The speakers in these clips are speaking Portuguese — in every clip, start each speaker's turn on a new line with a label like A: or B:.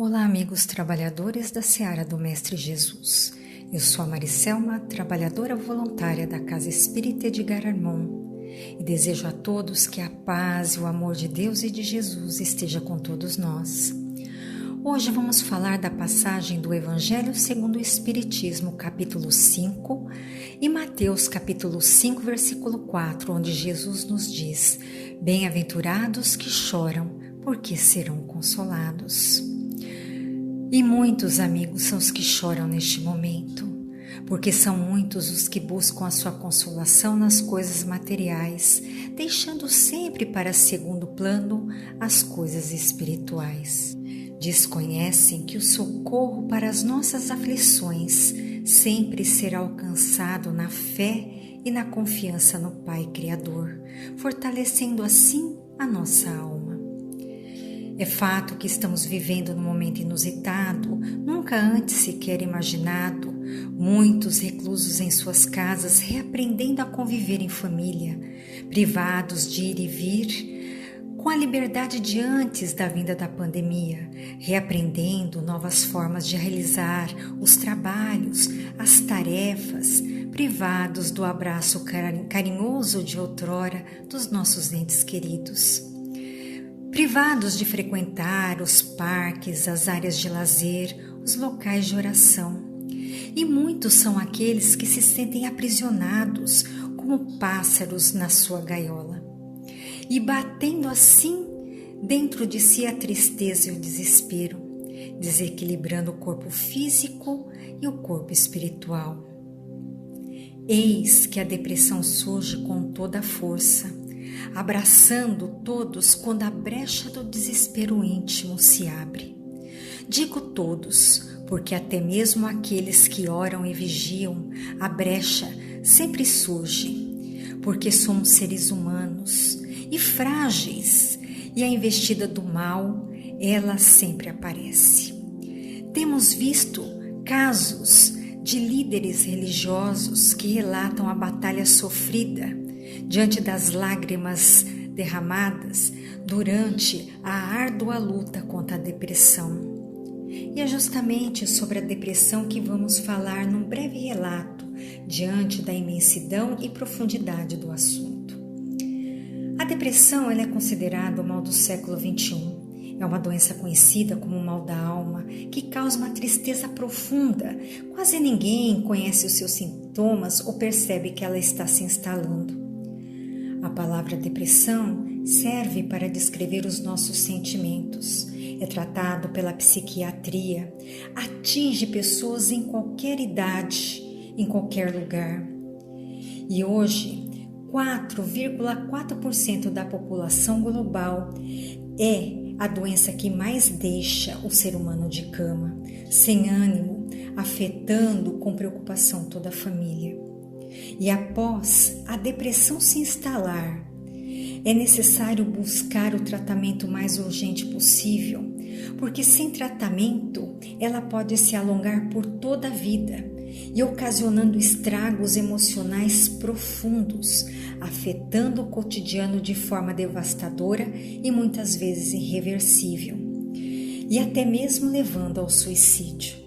A: Olá, amigos trabalhadores da Seara do Mestre Jesus. Eu sou a Maricelma, trabalhadora voluntária da Casa Espírita Edgar Armon, e desejo a todos que a paz e o amor de Deus e de Jesus esteja com todos nós. Hoje vamos falar da passagem do Evangelho segundo o Espiritismo, capítulo 5, e Mateus, capítulo 5, versículo 4, onde Jesus nos diz: Bem-aventurados que choram, porque serão consolados. E muitos, amigos, são os que choram neste momento, porque são muitos os que buscam a sua consolação nas coisas materiais, deixando sempre para segundo plano as coisas espirituais. Desconhecem que o socorro para as nossas aflições sempre será alcançado na fé e na confiança no Pai Criador, fortalecendo assim a nossa alma. É fato que estamos vivendo num momento inusitado, nunca antes sequer imaginado, muitos reclusos em suas casas reaprendendo a conviver em família, privados de ir e vir, com a liberdade de antes da vinda da pandemia, reaprendendo novas formas de realizar os trabalhos, as tarefas, privados do abraço carinhoso de outrora dos nossos entes queridos. Privados de frequentar os parques, as áreas de lazer, os locais de oração. E muitos são aqueles que se sentem aprisionados como pássaros na sua gaiola. E batendo assim dentro de si a tristeza e o desespero, desequilibrando o corpo físico e o corpo espiritual. Eis que a depressão surge com toda a força, abraçando todos quando a brecha do desespero íntimo se abre. Digo todos, porque até mesmo aqueles que oram e vigiam, a brecha sempre surge, porque somos seres humanos e frágeis, e a investida do mal, ela sempre aparece. Temos visto casos de líderes religiosos que relatam a batalha sofrida diante das lágrimas derramadas durante a árdua luta contra a depressão. E é justamente sobre a depressão que vamos falar num breve relato, diante da imensidão e profundidade do assunto. A depressão ela é considerada o mal do século XXI. É uma doença conhecida como o mal da alma, que causa uma tristeza profunda. Quase ninguém conhece os seus sintomas ou percebe que ela está se instalando. A palavra depressão serve para descrever os nossos sentimentos. É tratado pela psiquiatria, atinge pessoas em qualquer idade, em qualquer lugar. E hoje, 4,4% da população global é a doença que mais deixa o ser humano de cama, sem ânimo, afetando com preocupação toda a família. E após a depressão se instalar, é necessário buscar o tratamento mais urgente possível, porque sem tratamento ela pode se alongar por toda a vida e ocasionando estragos emocionais profundos, afetando o cotidiano de forma devastadora e muitas vezes irreversível, e até mesmo levando ao suicídio.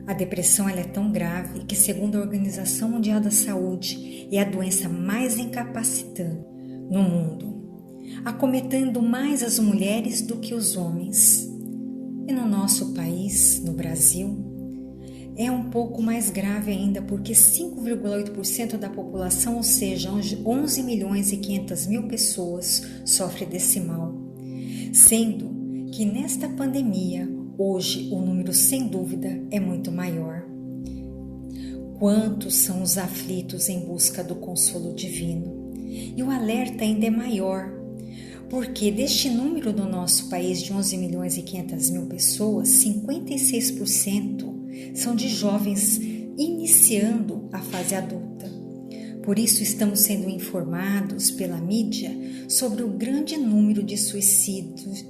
A: A depressão ela é tão grave que, segundo a Organização Mundial da Saúde, é a doença mais incapacitante no mundo, acometendo mais as mulheres do que os homens. E no nosso país, no Brasil, é um pouco mais grave ainda, porque 5,8% da população, ou seja, 11 milhões e 500 mil pessoas, sofre desse mal, sendo que nesta pandemia, hoje, o número, sem dúvida, é muito maior. Quantos são os aflitos em busca do consolo divino? E o alerta ainda é maior, porque deste número do nosso país de 11 milhões e 500 mil pessoas, 56% são de jovens iniciando a fase adulta. Por isso estamos sendo informados pela mídia sobre o grande número de suicídios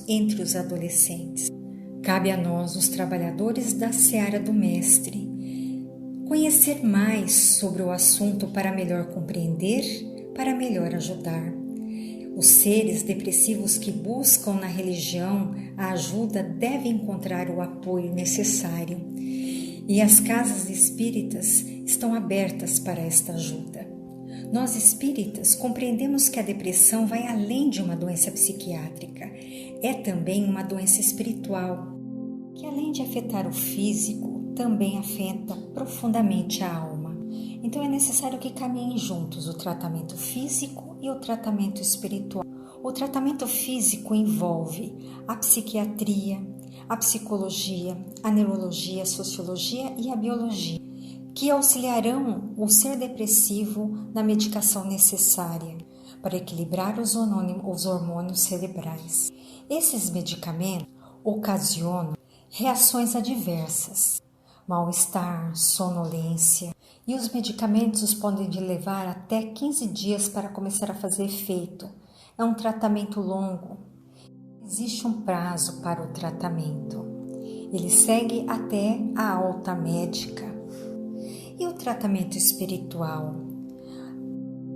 A: entre os adolescentes. Cabe a nós, os trabalhadores da Seara do Mestre, conhecer mais sobre o assunto para melhor compreender, para melhor ajudar. Os seres depressivos que buscam na religião a ajuda devem encontrar o apoio necessário, e as casas espíritas estão abertas para esta ajuda. Nós espíritas compreendemos que a depressão vai além de uma doença psiquiátrica, é também uma doença espiritual, que além de afetar o físico, também afeta profundamente a alma. Então é necessário que caminhem juntos o tratamento físico e o tratamento espiritual. O tratamento físico envolve a psiquiatria, a psicologia, a neurologia, a sociologia e a biologia, que auxiliarão o ser depressivo na medicação necessária para equilibrar os hormônios cerebrais. Esses medicamentos ocasionam reações adversas, mal-estar, sonolência, e os medicamentos podem levar até 15 dias para começar a fazer efeito. É um tratamento longo. Existe um prazo para o tratamento. Ele segue até a alta médica. E o tratamento espiritual?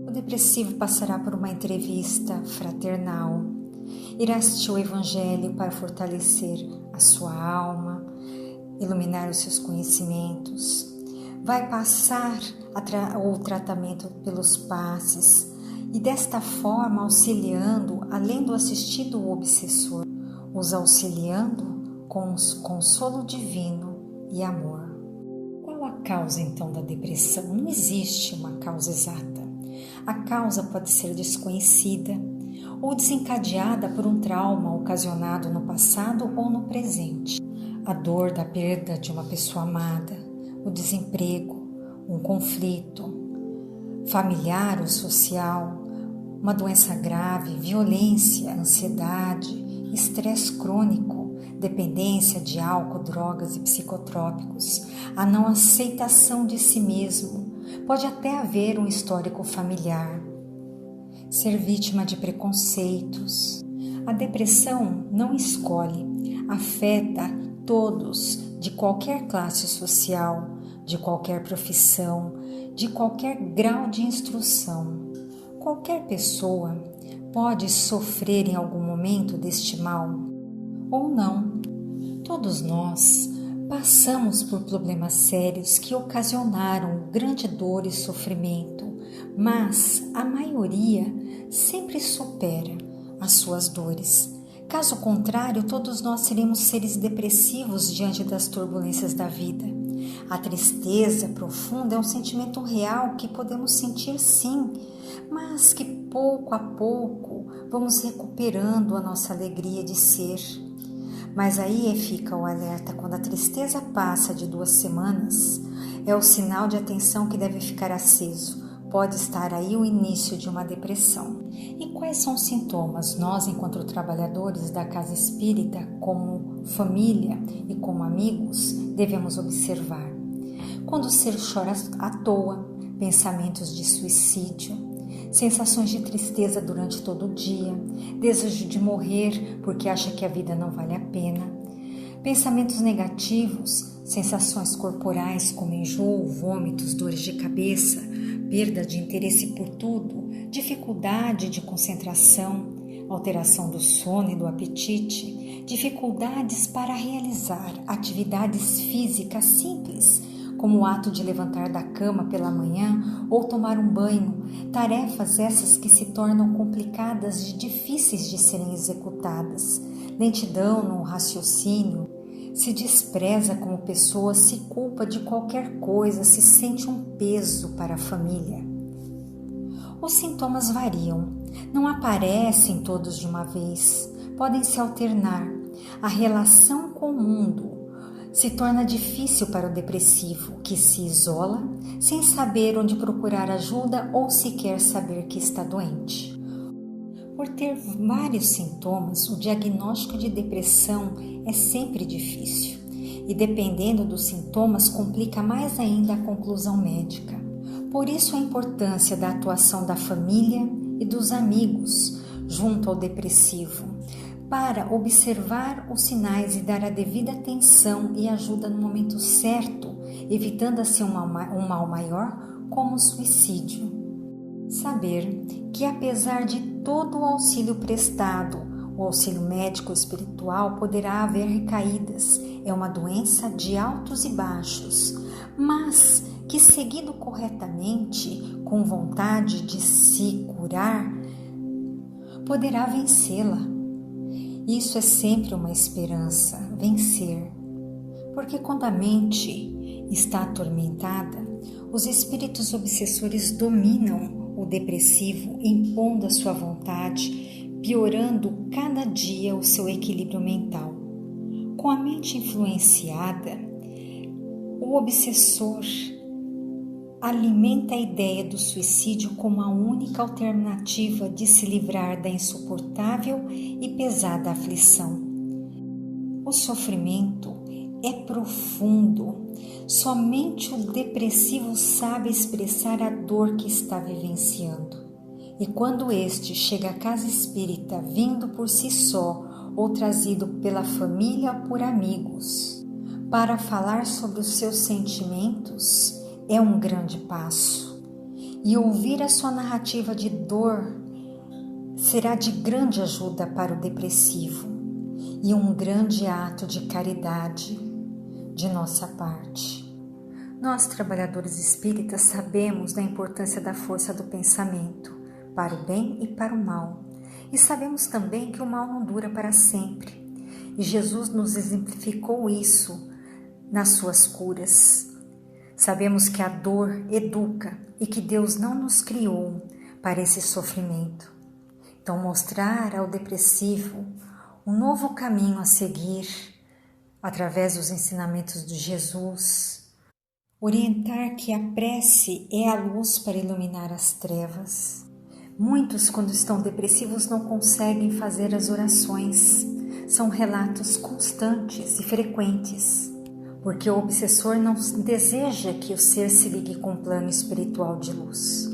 A: O depressivo passará por uma entrevista fraternal. Irá assistir o Evangelho para fortalecer a sua alma, iluminar os seus conhecimentos. Vai passar o tratamento pelos passes e desta forma auxiliando, além do assistido obsessor, os auxiliando com consolo divino e amor. Qual a causa então da depressão? Não existe uma causa exata. A causa pode ser desconhecida ou desencadeada por um trauma ocasionado no passado ou no presente. A dor da perda de uma pessoa amada, o desemprego, um conflito familiar ou social, uma doença grave, violência, ansiedade, estresse crônico, dependência de álcool, drogas e psicotrópicos, a não aceitação de si mesmo, pode até haver um histórico familiar, ser vítima de preconceitos. A depressão não escolhe, afeta todos de qualquer classe social, de qualquer profissão, de qualquer grau de instrução. Qualquer pessoa pode sofrer em algum momento deste mal ou não. Todos nós passamos por problemas sérios que ocasionaram grande dor e sofrimento, mas a maioria sempre supera as suas dores. Caso contrário, todos nós seríamos seres depressivos diante das turbulências da vida. A tristeza profunda é um sentimento real que podemos sentir sim, mas que pouco a pouco vamos recuperando a nossa alegria de ser. Mas aí fica o alerta: quando a tristeza passa de 2 semanas, é o sinal de atenção que deve ficar aceso. Pode estar aí o início de uma depressão. E quais são os sintomas? Nós, enquanto trabalhadores da casa espírita, como família e como amigos, devemos observar. Quando o ser chora à toa, pensamentos de suicídio, sensações de tristeza durante todo o dia, desejo de morrer porque acha que a vida não vale a pena, pensamentos negativos, sensações corporais como enjoo, vômitos, dores de cabeça, perda de interesse por tudo, dificuldade de concentração, alteração do sono e do apetite, dificuldades para realizar atividades físicas simples, como o ato de levantar da cama pela manhã ou tomar um banho, tarefas essas que se tornam complicadas e difíceis de serem executadas, lentidão no raciocínio, se despreza como pessoa, se culpa de qualquer coisa, se sente um peso para a família. Os sintomas variam, não aparecem todos de uma vez, podem se alternar. A relação com o mundo se torna difícil para o depressivo, que se isola sem saber onde procurar ajuda ou sequer saber que está doente. Por ter vários sintomas, o diagnóstico de depressão é sempre difícil e, dependendo dos sintomas, complica mais ainda a conclusão médica. Por isso, a importância da atuação da família e dos amigos junto ao depressivo, para observar os sinais e dar a devida atenção e ajuda no momento certo, evitando assim um mal maior, como o suicídio. Saber que, apesar de todo o auxílio prestado, o auxílio médico espiritual, poderá haver recaídas. É uma doença de altos e baixos, mas que, seguido corretamente, com vontade de se curar, poderá vencê-la. Isso é sempre uma esperança, vencer. Porque quando a mente está atormentada, os espíritos obsessores dominam o depressivo, impondo a sua vontade, piorando cada dia o seu equilíbrio mental. Com a mente influenciada, o obsessor alimenta a ideia do suicídio como a única alternativa de se livrar da insuportável e pesada aflição. O sofrimento é profundo. Somente o depressivo sabe expressar a dor que está vivenciando. E quando este chega à casa espírita, vindo por si só ou trazido pela família ou por amigos, para falar sobre os seus sentimentos, é um grande passo. E ouvir a sua narrativa de dor será de grande ajuda para o depressivo e um grande ato de caridade de nossa parte. Nós, trabalhadores espíritas, sabemos da importância da força do pensamento, para o bem e para o mal. E sabemos também que o mal não dura para sempre. E Jesus nos exemplificou isso nas suas curas. Sabemos que a dor educa e que Deus não nos criou para esse sofrimento. Então, mostrar ao depressivo um novo caminho a seguir através dos ensinamentos de Jesus, orientar que a prece é a luz para iluminar as trevas. Muitos, quando estão depressivos, não conseguem fazer as orações. São relatos constantes e frequentes, porque o obsessor não deseja que o ser se ligue com um plano espiritual de luz.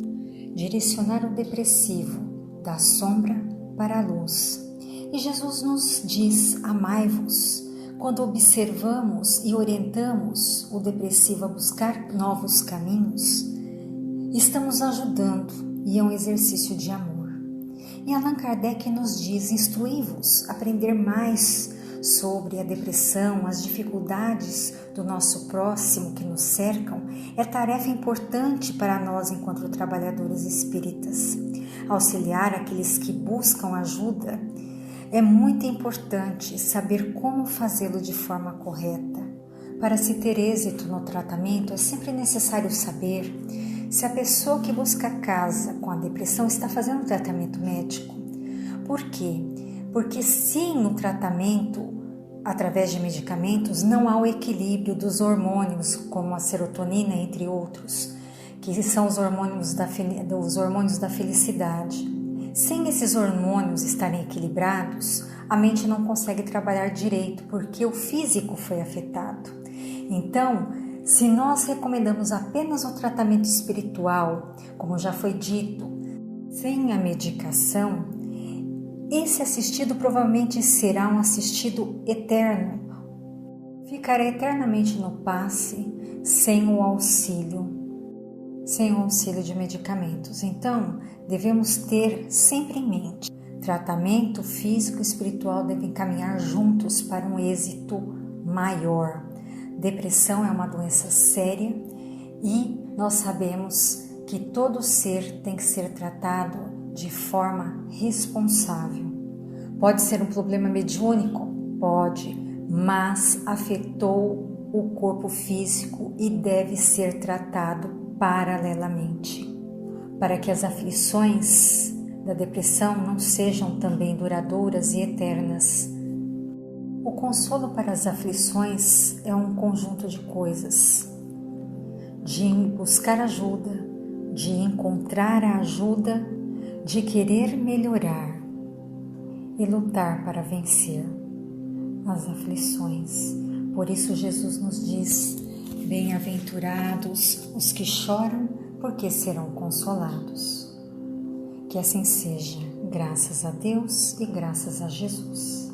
A: Direcionar o depressivo da sombra para a luz. E Jesus nos diz: amai-vos. Quando observamos e orientamos o depressivo a buscar novos caminhos, estamos ajudando, e é um exercício de amor. E Allan Kardec nos diz: instruí-vos, aprender mais sobre a depressão, as dificuldades do nosso próximo que nos cercam, é tarefa importante para nós enquanto trabalhadores espíritas. Auxiliar aqueles que buscam ajuda é muito importante saber como fazê-lo de forma correta. Para se ter êxito no tratamento, é sempre necessário saber se a pessoa que busca casa com a depressão está fazendo tratamento médico. Por quê? Porque se no tratamento, através de medicamentos, não há o equilíbrio dos hormônios, como a serotonina, entre outros, que são os hormônios da felicidade. Sem esses hormônios estarem equilibrados, a mente não consegue trabalhar direito, porque o físico foi afetado. Então, se nós recomendamos apenas o tratamento espiritual, como já foi dito, sem a medicação, esse assistido provavelmente será um assistido eterno. Ficará eternamente no passe, sem o auxílio de medicamentos. Então, devemos ter sempre em mente: tratamento físico e espiritual devem caminhar juntos para um êxito maior. Depressão é uma doença séria e nós sabemos que todo ser tem que ser tratado de forma responsável. Pode ser um problema mediúnico? Pode, mas afetou o corpo físico e deve ser tratado paralelamente, para que as aflições da depressão não sejam também duradouras e eternas. O consolo para as aflições é um conjunto de coisas: de buscar ajuda, de encontrar a ajuda, de querer melhorar e lutar para vencer as aflições. Por isso Jesus nos diz: bem-aventurados os que choram, porque serão consolados. Que assim seja, graças a Deus e graças a Jesus.